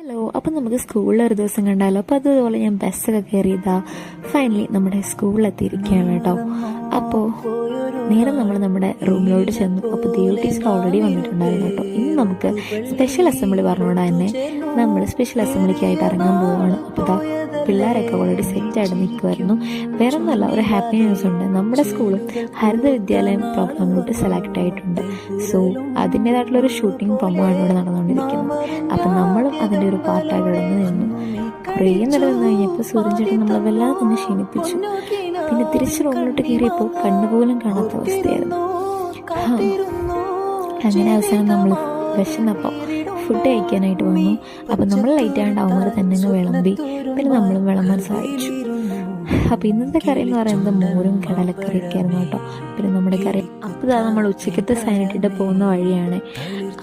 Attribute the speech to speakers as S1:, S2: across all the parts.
S1: Hello, അപ്പം നമുക്ക് സ്കൂളിൽ ഒരു ദിവസം കണ്ടാലോ. അപ്പോൾ അതുപോലെ ഞാൻ ബസ്സൊക്കെ കയറിയതാ ഫൈനലി നമ്മുടെ സ്കൂളിലെത്തിയിരിക്കുകയാണ് കേട്ടോ. അപ്പോൾ നേരെ നമ്മൾ നമ്മുടെ റൂമിലോട്ട് ചെന്നു. അപ്പോൾ ദേവ് ടീച്ചർ ഓൾറെഡി വന്നിട്ടുണ്ടായിരുന്നു കേട്ടോ. ഇന്ന് നമുക്ക് സ്പെഷ്യൽ അസംബ്ലി പറഞ്ഞുകൊണ്ട് തന്നെ നമ്മൾ സ്പെഷ്യൽ അസംബ്ലിക്കായിട്ട് ഇറങ്ങാൻ പോവുകയാണ്. അപ്പോൾ ഇതാ പിള്ളേരൊക്കെ ഓൾറെഡി സെറ്റായിട്ട് നിൽക്കുമായിരുന്നു. വേറെ ഒന്നുമല്ല, ഒരു ഹാപ്പി ന്യൂസ് ഉണ്ട്. നമ്മുടെ സ്കൂളും ഹരിത വിദ്യാലയം പ്രോഗ്രാമിലോട്ട് സെലക്ട് ആയിട്ടുണ്ട്. സോ അതിൻ്റേതായിട്ടുള്ളൊരു ഷൂട്ടിംഗ് പ്രൊമോ ആണ് ഇവിടെ നടന്നുകൊണ്ടിരിക്കുന്നത്. അപ്പം നമ്മളും അതിൻ്റെ ഒരു പാർട്ടായിട്ട് ഇടന്ന് നിന്നു. കുറേ നേരം നിന്ന് കഴിഞ്ഞപ്പോൾ സൂര്യൻ ചേട്ടൻ നമ്മളെ വല്ലാതെ തന്നെ ക്ഷീണിപ്പിച്ചു. പിന്നെ തിരിച്ച് റൂമിലോട്ട് കയറിയപ്പോൾ കണ്ണുപോലും കാണാത്ത അവസ്ഥയായിരുന്നു. അങ്ങനെ അവസാനം നമ്മൾ വിശന്നപ്പോൾ ഫുഡ് കഴിക്കാനായിട്ട് വന്നു. അപ്പം നമ്മൾ ലൈറ്റ് ആയതുകൊണ്ട് അവന്മാർ തന്നെ വിളമ്പി. പിന്നെ നമ്മളും വിളമ്പാൻ സഹായിച്ചു. അപ്പം ഇന്നത്തെ കറി എന്ന് പറയുന്നത് മോരും കടലക്കറിയൊക്കെ ആയിരുന്നു കേട്ടോ. പിന്നെ നമ്മുടെ കറി അപ്പോൾ നമ്മൾ ഉച്ചക്കത്തെ സൈനിട്ടിട്ട് പോകുന്ന വഴിയാണ്.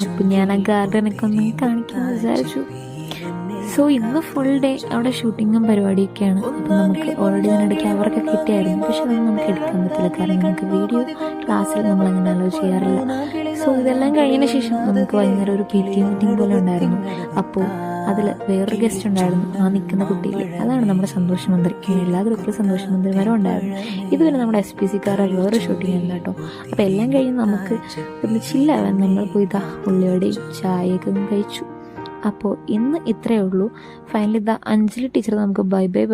S1: അപ്പം ഞാൻ ആ ഗാർഡനൊക്കെ ഒന്ന് കാണിക്കാമെന്ന് വിചാരിച്ചു. സോ ഇന്ന് ഫുൾ ഡേ അവിടെ ഷൂട്ടിങ്ങും പരിപാടിയൊക്കെയാണ്. അപ്പം നമുക്ക് ഓൾറെഡി ഇതിനിടയ്ക്ക് അവർക്ക് കിട്ടിയായിരുന്നു. പക്ഷെ അതൊന്നും നമുക്ക് എടുക്കാൻ പറ്റില്ല, കാരണം നമുക്ക് വീഡിയോ ക്ലാസ്സിൽ നമ്മളങ്ങനെ അലോ ചെയ്യാറില്ല. സോ ഇതെല്ലാം കഴിഞ്ഞതിന് ശേഷം നമുക്ക് വൈകുന്നേരം ഒരു PT മീറ്റിംഗ് പോലെ ഉണ്ടായിരുന്നു. അപ്പോൾ അതിൽ വേറൊരു ഗസ്റ്റ് ഉണ്ടായിരുന്നു, ആ നിൽക്കുന്ന കുട്ടിയിൽ. അതാണ് നമ്മുടെ സന്തോഷ് മന്ത്രി. എല്ലാ ഗ്രൂപ്പിലും സന്തോഷ് മന്ത്രിമാരും ഉണ്ടായിരുന്നു. ഇതുവരെ നമ്മുടെ SPCക്കാരുടെ വേറെ ഷൂട്ടിംഗ് ആയിരുന്നു കേട്ടോ. അപ്പോൾ എല്ലാം കഴിഞ്ഞ് നമുക്ക് ഒന്ന് ചില്ലാവാൻ നമ്മൾ പോയി ഉള്ളിയോടെയും ചായയൊക്കെ കഴിച്ചു. അപ്പോൾ ഇന്ന് ഇത്രയേ ഉള്ളൂ. ഫൈനലി അഞ്ജലി ടീച്ചർ നമുക്ക് ബൈ ബൈ